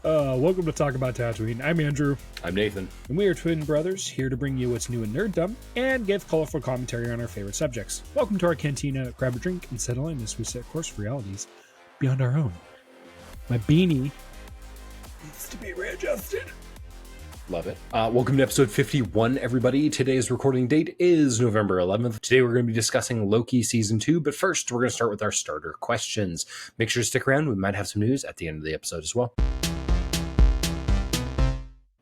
Welcome to Talk About Tatooine. I'm Andrew. I'm Nathan. And we are twin brothers, here to bring you what's new in nerddom and give colorful commentary on our favorite subjects. Welcome to our cantina, grab a drink, and settle in as we set course for realities beyond our own. My beanie needs to be readjusted. Love it. Welcome to episode 51, everybody. Today's recording date is November 11th. Today we're going to be discussing Loki Season 2, but first we're going to start with our starter questions. Make sure to stick around. We might have some news at the end of the episode as well.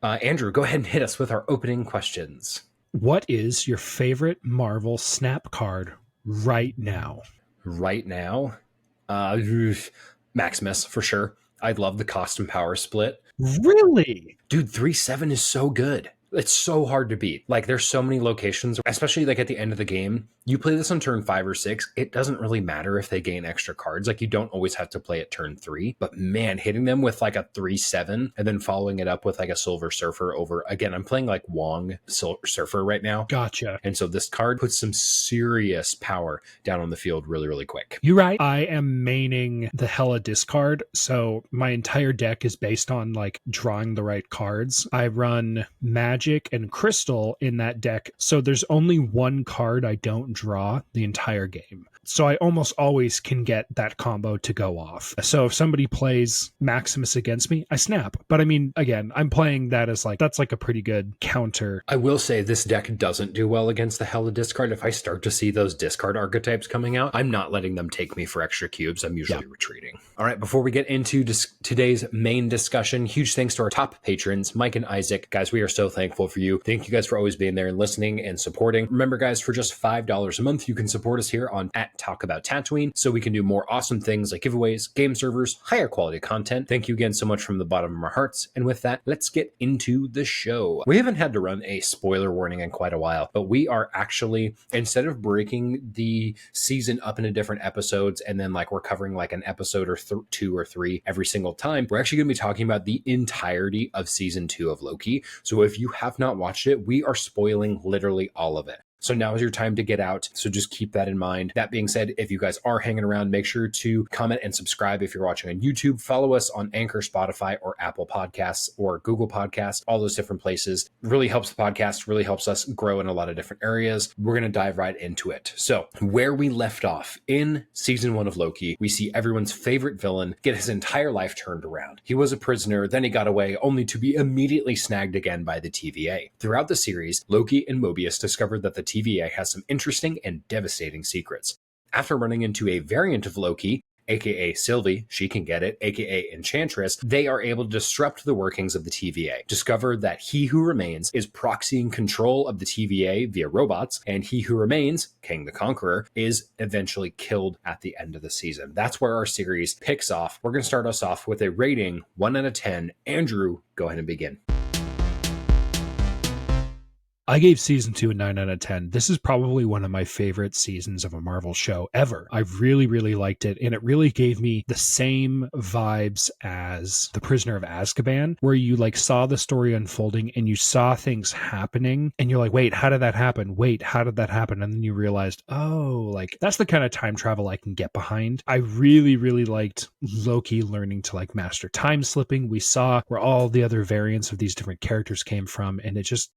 Andrew, go ahead and hit us with our opening questions. What is your favorite Marvel Snap card right now? Right now? Maximus, for sure. I love the costume power split. Really? Dude, 3-7 is so good. It's so hard to beat. Like, there's so many locations, especially like at the end of the game. You play this on turn 5 or 6. It doesn't really matter if they gain extra cards. Like, you don't always have to play at turn 3. But man, hitting them with like a 3-7 and then following it up with like a Silver Surfer over, again, I'm playing like Wong Silver Surfer right now. Gotcha. And so this card puts some serious power down on the field really, really quick. You're right. I am maining the Hella discard. So my entire deck is based on like drawing the right cards. I run Magic and Crystal in that deck. So there's only one card I don't draw the entire game. So I almost always can get that combo to go off. So if somebody plays Maximus against me, I snap. But I mean, again, I'm playing that as like, that's like a pretty good counter. I will say this deck doesn't do well against the Hella discard. If I start to see those discard archetypes coming out, I'm not letting them take me for extra cubes. I'm usually retreating. All right, before we get into today's main discussion, huge thanks to our top patrons, Mike and Isaac. Guys, we are so thankful for you. Thank you guys for always being there and listening and supporting. Remember, guys, for just $5 a month, you can support us here on Talk About Tatooine, so we can do more awesome things like giveaways, game servers, higher quality content. Thank you again so much from the bottom of our hearts. And with that, let's get into the show. We haven't had to run a spoiler warning in quite a while, but we are actually, instead of breaking the season up into different episodes and then like we're covering like an episode or 2 or 3 every single time, we're actually going to be talking about the entirety of season 2 of Loki. So if you have not watched it, we are spoiling literally all of it. So now is your time to get out. So just keep that in mind. That being said, if you guys are hanging around, make sure to comment and subscribe if you're watching on YouTube. Follow us on Anchor, Spotify, or Apple Podcasts, or Google Podcasts, all those different places. Really helps the podcast, really helps us grow in a lot of different areas. We're going to dive right into it. So where we left off in season 1 of Loki, we see everyone's favorite villain get his entire life turned around. He was a prisoner, then he got away, only to be immediately snagged again by the TVA. Throughout the series, Loki and Mobius discovered that the TVA has some interesting and devastating secrets. After running into a variant of Loki, aka Sylvie, she can get it, aka Enchantress, they are able to disrupt the workings of the TVA. Discover that He Who Remains is proxying control of the TVA via robots, and He Who Remains, King the Conqueror, is eventually killed at the end of the season. That's where our series picks off. We're going to start us off with a rating 1 out of 10. Andrew, go ahead and begin. I gave season 2 a 9 out of 10. This is probably one of my favorite seasons of a Marvel show ever. I really, really liked it. And it really gave me the same vibes as The Prisoner of Azkaban, where you like saw the story unfolding and you saw things happening and you're like, wait, how did that happen? Wait, how did that happen? And then you realized, oh, like that's the kind of time travel I can get behind. I really, really liked Loki learning to like master time slipping. We saw where all the other variants of these different characters came from. And it just,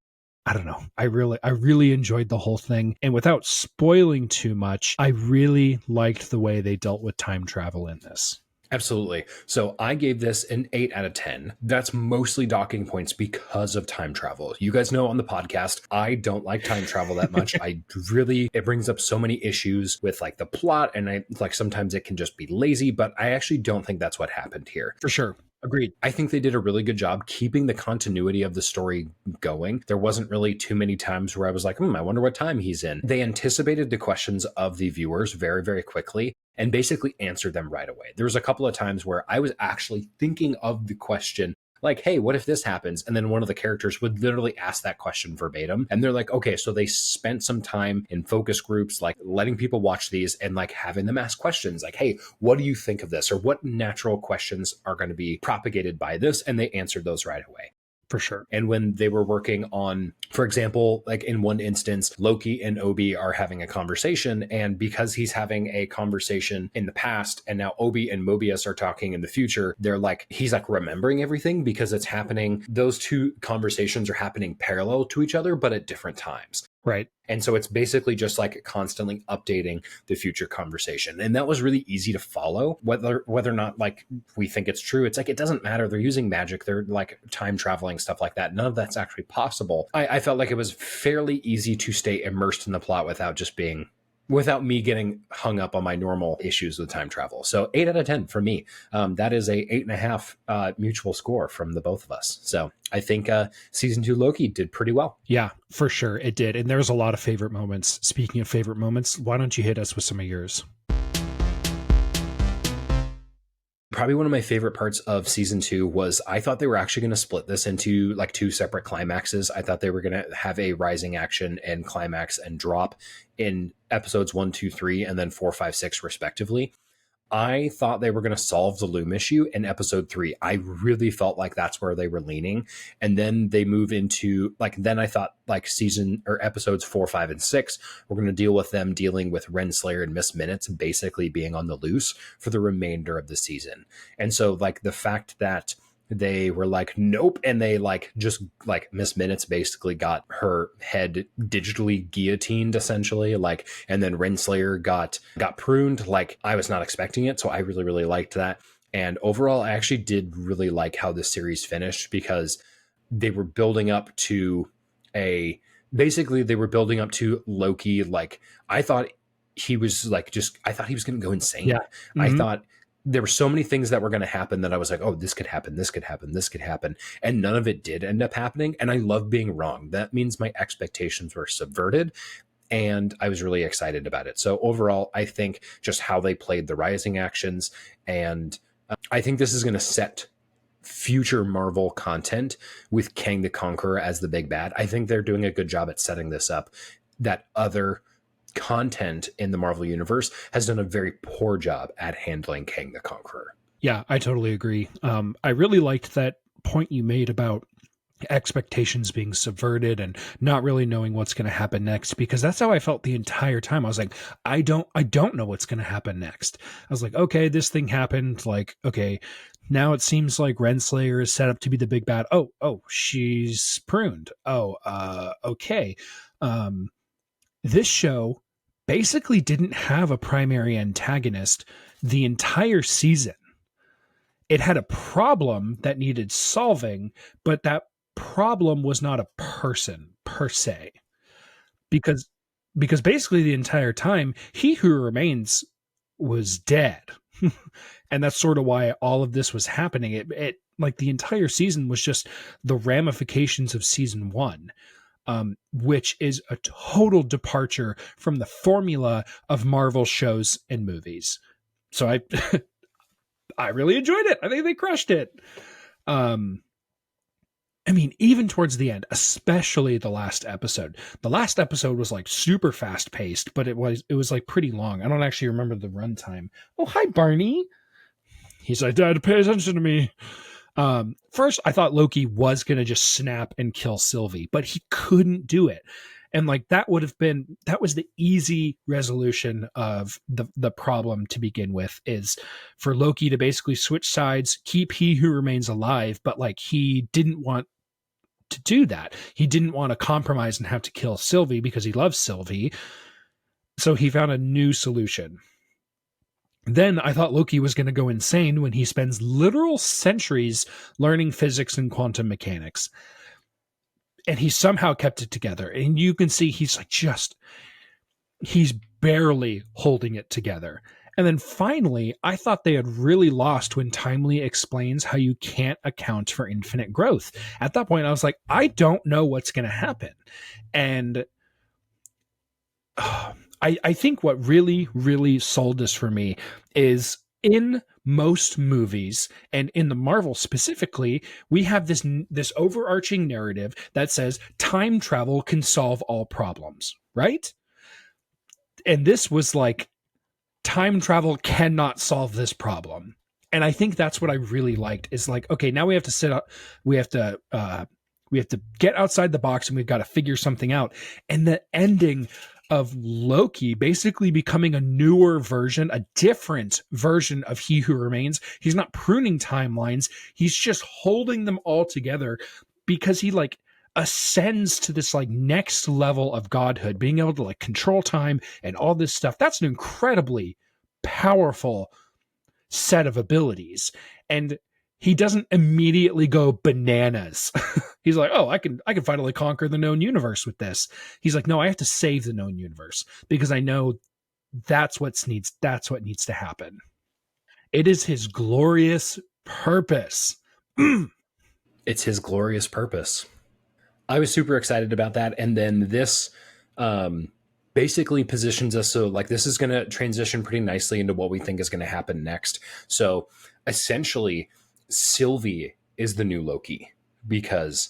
I don't know. I really enjoyed the whole thing. And without spoiling too much, I really liked the way they dealt with time travel in this. Absolutely. So I gave this an 8 out of 10. That's mostly docking points because of time travel. You guys know on the podcast, I don't like time travel that much. It brings up so many issues with like the plot, and sometimes it can just be lazy, but I actually don't think that's what happened here. For sure. Agreed. I think they did a really good job keeping the continuity of the story going. There wasn't really too many times where I was like, I wonder what time he's in. They anticipated the questions of the viewers very, very quickly and basically answered them right away. There was a couple of times where I was actually thinking of the question like, hey, what if this happens? And then one of the characters would literally ask that question verbatim. And they're like, okay, so they spent some time in focus groups, like letting people watch these and like having them ask questions like, hey, what do you think of this? Or what natural questions are going to be propagated by this? And they answered those right away. For sure. And when they were working on, for example, like in one instance, Loki and Obi are having a conversation. And because he's having a conversation in the past and now Obi and Mobius are talking in the future, they're like, he's like remembering everything because it's happening. Those two conversations are happening parallel to each other, but at different times. Right. And so it's basically just like constantly updating the future conversation. And that was really easy to follow, whether or not like we think it's true. It's like, it doesn't matter. They're using magic. They're like time traveling, stuff like that. None of that's actually possible. I felt like it was fairly easy to stay immersed in the plot without me getting hung up on my normal issues with time travel. So 8 out of 10 for me. That is a 8.5 mutual score from the both of us. So I think season 2 Loki did pretty well. Yeah, for sure it did. And there's a lot of favorite moments. Speaking of favorite moments, why don't you hit us with some of yours? Probably one of my favorite parts of season 2 was I thought they were actually going to split this into like 2 separate climaxes. I thought they were going to have a rising action and climax and drop in episodes 1, 2, 3, and then 4, 5, 6 respectively. I thought they were going to solve the loom issue in episode 3. I really felt like that's where they were leaning. And then they move into then I thought like season or episodes 4, 5, and 6, we're going to deal with them dealing with Renslayer and Miss Minutes basically being on the loose for the remainder of the season. And so like the fact that they were like, nope. And they just Miss Minutes basically got her head digitally guillotined essentially. And then Renslayer got pruned. I was not expecting it. So I really, really liked that. And overall, I actually did really like how the series finished because they were building up to Loki. I thought he was I thought he was going to go insane. Yeah. Mm-hmm. I thought there were so many things that were going to happen that I was like, oh, this could happen, this could happen, this could happen. And none of it did end up happening. And I love being wrong. That means my expectations were subverted. And I was really excited about it. So overall, I think just how they played the rising actions. And I think this is going to set future Marvel content with Kang the Conqueror as the big bad. I think they're doing a good job at setting this up. That other content in the Marvel universe has done a very poor job at handling Kang the Conqueror. Yeah, I totally agree. I really liked that point you made about expectations being subverted and not really knowing what's going to happen next, because that's how I felt the entire time. I was like, I don't know what's going to happen next. I was like, okay, this thing happened. Okay, now it seems like Renslayer is set up to be the big bad. Oh, she's pruned. Okay. This show basically didn't have a primary antagonist the entire season. It had a problem that needed solving, but that problem was not a person per se. Because basically the entire time, He Who Remains was dead. And that's sort of why all of this was happening. It the entire season was just the ramifications of season 1. Which is a total departure from the formula of Marvel shows and movies. So I really enjoyed it. I think they crushed it. Even towards the end, especially the last episode. The last episode was super fast paced, but it was pretty long. I don't actually remember the runtime. Oh, hi, Barney. He's like, Dad, pay attention to me. First, I thought Loki was going to just snap and kill Sylvie, but he couldn't do it. And that was the easy resolution of the problem to begin with, is for Loki to basically switch sides, keep He Who Remains alive, but he didn't want to do that. He didn't want to compromise and have to kill Sylvie because he loves Sylvie. So he found a new solution. Then I thought Loki was going to go insane when he spends literal centuries learning physics and quantum mechanics. And he somehow kept it together. And you can see he's he's barely holding it together. And then finally, I thought they had really lost when Timely explains how you can't account for infinite growth. At that point, I was like, I don't know what's going to happen. And I think what really, really sold this for me is in most movies, and in the Marvel specifically, we have this overarching narrative that says time travel can solve all problems, right? And this was time travel cannot solve this problem. And I think that's what I really liked, is okay, now we have to We have to get outside the box and we've got to figure something out. And the ending of Loki basically becoming a newer version, a different version of He Who Remains. He's not pruning timelines. He's just holding them all together because he like ascends to this like next level of godhood, being able to like control time and all this stuff. That's an incredibly powerful set of abilities. And he doesn't immediately go bananas. He's like, "Oh, I can finally conquer the known universe with this." He's like, "No, I have to save the known universe because I know that's what needs to happen." It is his glorious purpose. It's his glorious purpose. I was super excited about that. And then this basically positions us so like this is going to transition pretty nicely into what we think is going to happen next. So essentially, Sylvie is the new Loki because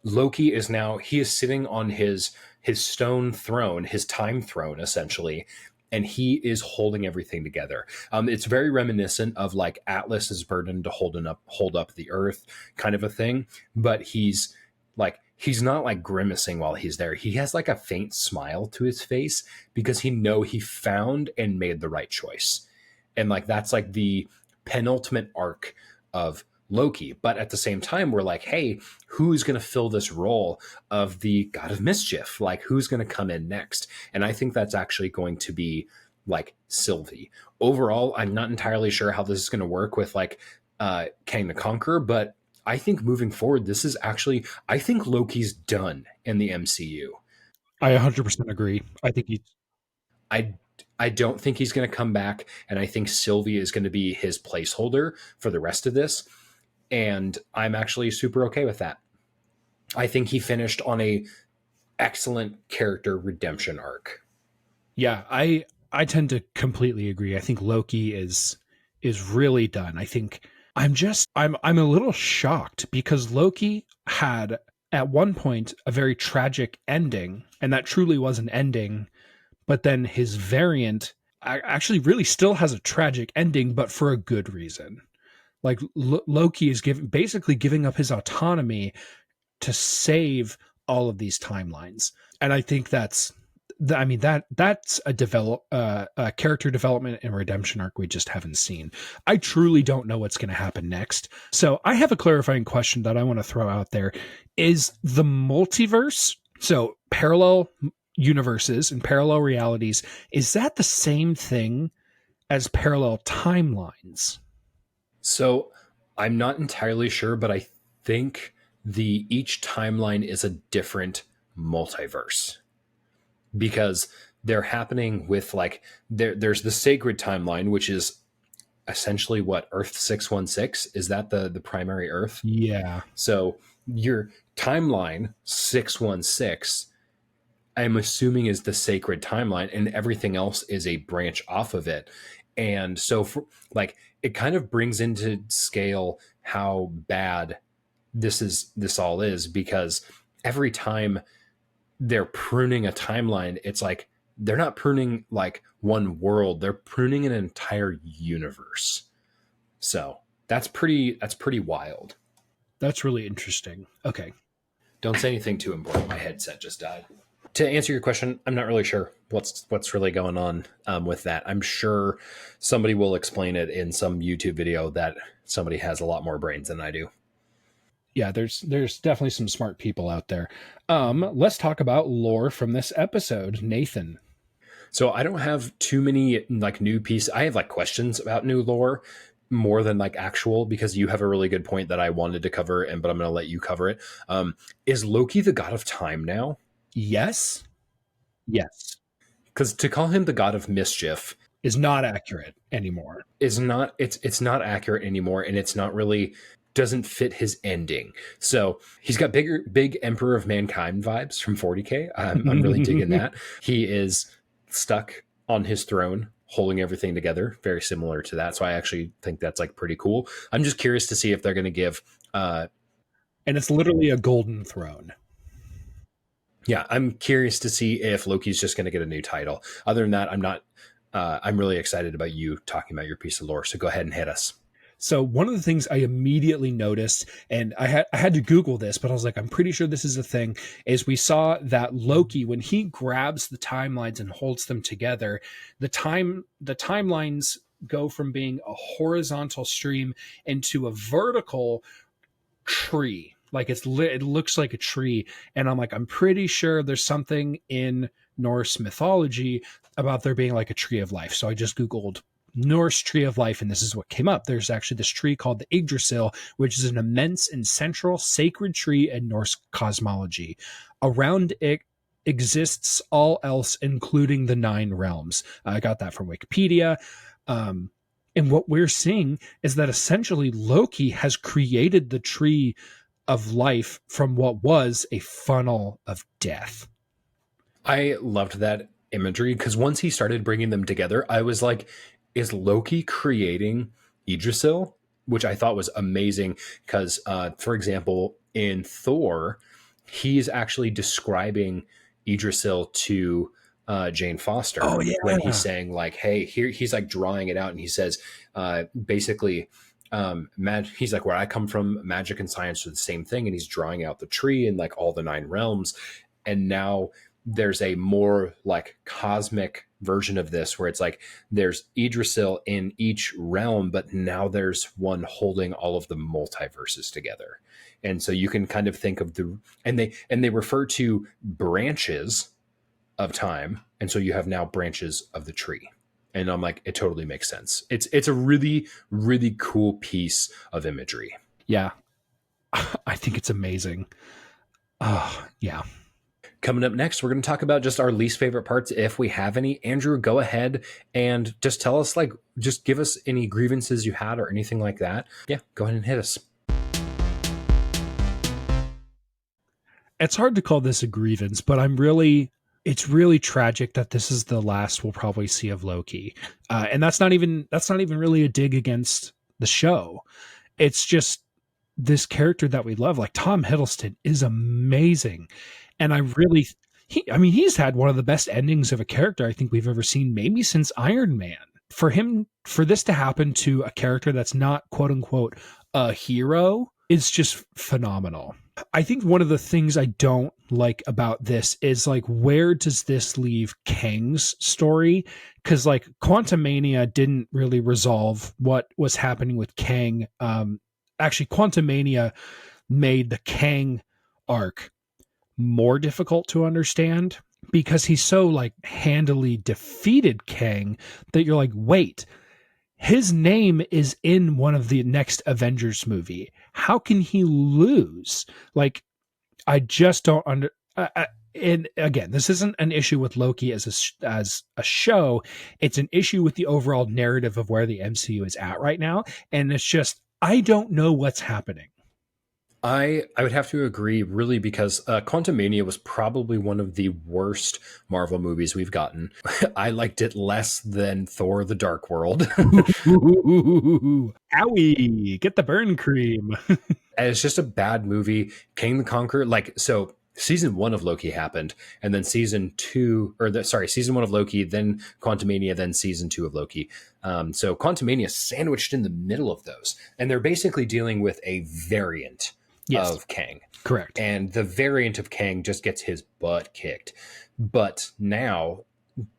Loki is now he is sitting on his stone throne, his time throne, essentially, and he is holding everything together. It's very reminiscent of like Atlas's burden to hold up the earth, kind of a thing. But he's not like grimacing while he's there. He has like a faint smile to his face because he found and made the right choice, and like that's like the penultimate arc of Loki. But at the same time, we're like, hey, who's going to fill this role of the God of Mischief? Like, who's going to come in next? And I think that's actually going to be like Sylvie. Overall, I'm not entirely sure how this is going to work with like Kang the Conqueror, but I think moving forward, I think Loki's done in the MCU. I 100% agree. I think I I don't think he's going to come back, and I think Sylvie is going to be his placeholder for the rest of this. And I'm actually super okay with that. I think he finished on a excellent character redemption arc. Yeah, I tend to completely agree. I think Loki is really done. I think I'm a little shocked because Loki had at one point a very tragic ending, and that truly was an ending, but then his variant actually really still has a tragic ending, but for a good reason. Like Loki is basically giving up his autonomy to save all of these timelines, and I think that's that's a character development and redemption arc we just haven't seen. I truly don't know what's going to happen next. So I have a clarifying question that I want to throw out there: is the multiverse, so parallel universes and parallel realities, is that the same thing as parallel timelines? So I'm not entirely sure, but I think the each timeline is a different multiverse because they're happening with like there's the sacred timeline, which is essentially what Earth 616 is. That the primary Earth? Yeah. So your timeline 616, I'm assuming, is the sacred timeline, and everything else is a branch off of it. And so like it kind of brings into scale how bad this all is, because every time they're pruning a timeline, it's like they're not pruning like one world, they're pruning an entire universe. So that's pretty wild. That's really interesting. Okay. Don't say anything too important. My headset just died. To answer your question, I'm not really sure what's really going on with that. I'm sure somebody will explain it in some YouTube video that somebody has a lot more brains than I do. Yeah, there's definitely some smart people out there. Let's talk about lore from this episode, Nathan. So I don't have too many like new pieces. I have like questions about new lore more than like actual, because you have a really good point that I wanted to cover, but I'm going to let you cover it. Is Loki the god of time now? Yes. Yes. Because to call him the god of mischief is not accurate anymore. It's not accurate anymore, and it's not really doesn't fit his ending. So he's got big Emperor of Mankind vibes from 40K. I'm really digging that. He is stuck on his throne, holding everything together, very similar to that. So I actually think that's like pretty cool. I'm just curious to see if they're going to give. And it's literally a golden throne. Yeah, I'm curious to see if Loki's just going to get a new title. Other than that, I'm not. I'm really excited about you talking about your piece of lore. So go ahead and hit us. So one of the things I immediately noticed, and I had to Google this, but I was like, I'm pretty sure this is a thing, is we saw that Loki, when he grabs the timelines and holds them together, the timelines go from being a horizontal stream into a vertical tree. Like it looks like a tree. And I'm like, I'm pretty sure there's something in Norse mythology about there being like a tree of life. So I just Googled Norse tree of life, and this is what came up. There's actually this tree called the Yggdrasil, which is an immense and central sacred tree in Norse cosmology. Around it exists all else, including the 9 realms. I got that from Wikipedia. And what we're seeing is that essentially Loki has created the tree of life from what was a funnel of death. I loved that imagery because once he started bringing them together, I was like, is Loki creating Yggdrasil? Which I thought was amazing because, for example, in Thor, he's actually describing Yggdrasil to Jane Foster. Oh, yeah. When he's saying like, hey, here, he's like drawing it out and he says, basically, he's like, where I come from, magic and science are the same thing. And he's drawing out the tree and like all the 9 realms. And now there's a more like cosmic version of this where it's like there's Yggdrasil in each realm, but now there's one holding all of the multiverses together. And so you can kind of think of and they refer to branches of time. And so you have now branches of the tree. And I'm like, it totally makes sense. It's a really, really cool piece of imagery. Yeah. I think it's amazing. Yeah. Coming up next, we're going to talk about just our least favorite parts, if we have any. Andrew, go ahead and just tell us, like, just give us any grievances you had or anything like that. Yeah, go ahead and hit us. It's hard to call this a grievance, but it's really tragic that this is the last we'll probably see of Loki. And that's not even really a dig against the show. It's just this character that we love. Like, Tom Hiddleston is amazing. And he's had one of the best endings of a character I think we've ever seen, maybe since Iron Man. For this to happen to a character that's not quote unquote a hero is just phenomenal. I think one of the things I don't like about this is like, where does this leave Kang's story? Because like Quantumania didn't really resolve what was happening with Kang. Actually, Quantumania made the Kang arc more difficult to understand because he so like handily defeated Kang that you're like, wait, his name is in one of the next Avengers movie. How can he lose? Like, I just don't and again, this isn't an issue with Loki as a show. It's an issue with the overall narrative of where the MCU is at right now. And it's just, I don't know what's happening. I would have to agree, really, because Quantumania was probably one of the worst Marvel movies we've gotten. I liked it less than Thor: The Dark World. Owie, get the burn cream. It's just a bad movie. Kang the Conqueror, like, so season 1 of Loki happened, and then season 1 of Loki, then Quantumania, then season 2 of Loki. So Quantumania sandwiched in the middle of those, and they're basically dealing with a variant of Kang. Correct. And the variant of Kang just gets his butt kicked. But now,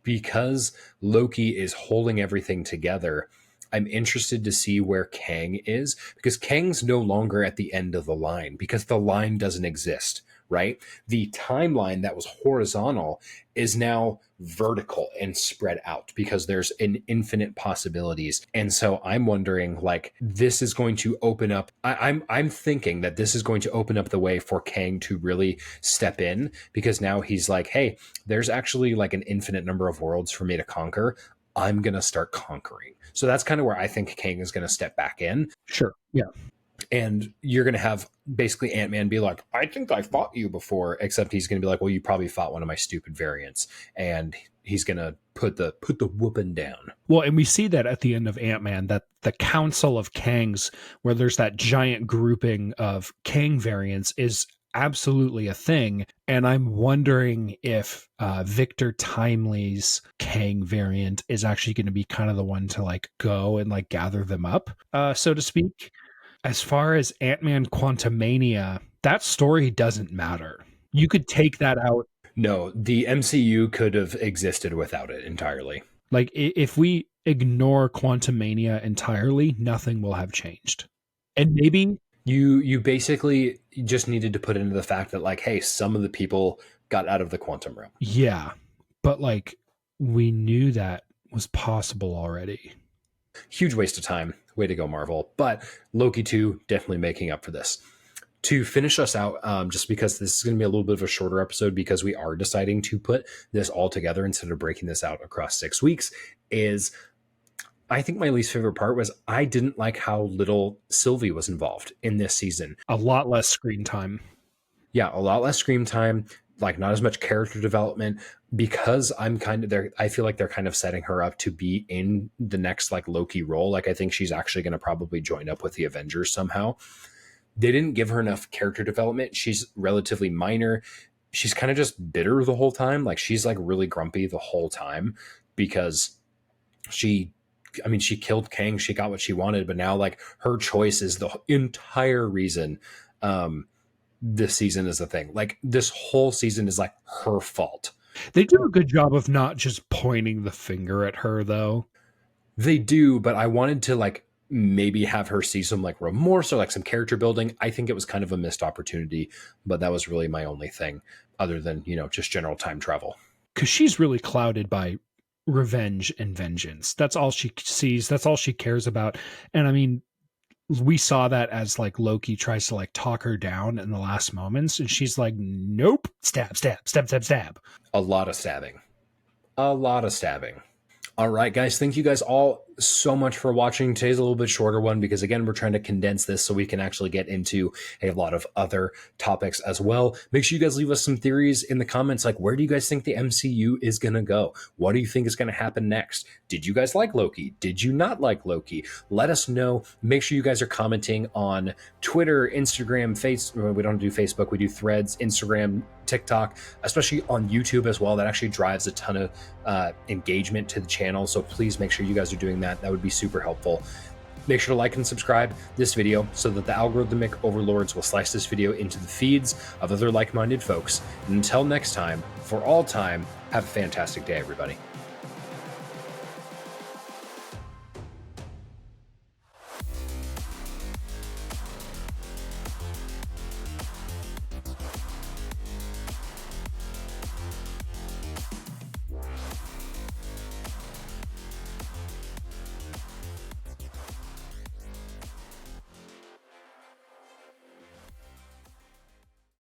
because Loki is holding everything together, I'm interested to see where Kang is, because Kang's no longer at the end of the line because the line doesn't exist, right? The timeline that was horizontal is now vertical and spread out because there's an infinite possibilities. And so I'm wondering, like, this is going to open up. I'm thinking that this is going to open up the way for Kang to really step in, because now he's like, hey, there's actually like an infinite number of worlds for me to conquer. I'm going to start conquering. So that's kind of where I think Kang is going to step back in. Sure. Yeah. And you're going to have basically Ant-Man be like, I think I fought you before, except he's going to be like, well, you probably fought one of my stupid variants. And he's going to put the whooping down. Well, and we see that at the end of Ant-Man, that the Council of Kangs, where there's that giant grouping of Kang variants, is absolutely a thing. And I'm wondering if Victor Timely's Kang variant is actually going to be kind of the one to like go and like gather them up, so to speak. As far as Ant-Man Quantumania, that story doesn't matter. You could take that out. No, the MCU could have existed without it entirely. Like, if we ignore Quantumania entirely, nothing will have changed. And maybe you basically just needed to put into the fact that, like, hey, some of the people got out of the quantum realm. yeah, but like we knew that was possible already. Huge waste of time. Way to go, Marvel. But Loki 2 definitely making up for this. To finish us out, just because this is going to be a little bit of a shorter episode because we are deciding to put this all together instead of breaking this out across 6 weeks, is I think my least favorite part was I didn't like how little Sylvie was involved in this season. A lot less screen time. Yeah, a lot less screen time, like not as much character development, because I'm kind of there. I feel like they're kind of setting her up to be in the next like Loki role. Like I think she's actually going to probably join up with the Avengers somehow. They didn't give her enough character development. She's relatively minor. She's kind of just bitter the whole time. Like she's like really grumpy the whole time because she killed Kang. She got what she wanted, but now like her choice is the entire reason this season is a thing. Like this whole season is like her fault. They do a good job of not just pointing the finger at her though. They do, but I wanted to like maybe have her see some like remorse or like some character building. I think it was kind of a missed opportunity, but that was really my only thing other than, just general time travel. Because she's really clouded by revenge and vengeance. That's all she sees. That's all she cares about. And I mean, we saw that as like Loki tries to like talk her down in the last moments. And she's like, nope, stab, stab, stab, stab, stab. A lot of stabbing. A lot of stabbing. All right, guys. Thank you guys all so much for watching. Today's a little bit shorter one because, again, we're trying to condense this so we can actually get into a lot of other topics as well. Make sure you guys leave us some theories in the comments. Like, where do you guys think the MCU is going to go? What do you think is going to happen next? Did you guys like Loki? Did you not like Loki? Let us know. Make sure you guys are commenting on Twitter, Instagram, Facebook. We don't do Facebook. We do Threads, Instagram, TikTok, especially on YouTube as well. That actually drives a ton of engagement to the channel. So please make sure you guys are doing that. That would be super helpful. Make sure to like and subscribe this video so that the algorithmic overlords will slice this video into the feeds of other like-minded folks. And until next time, for all time, have a fantastic day, everybody.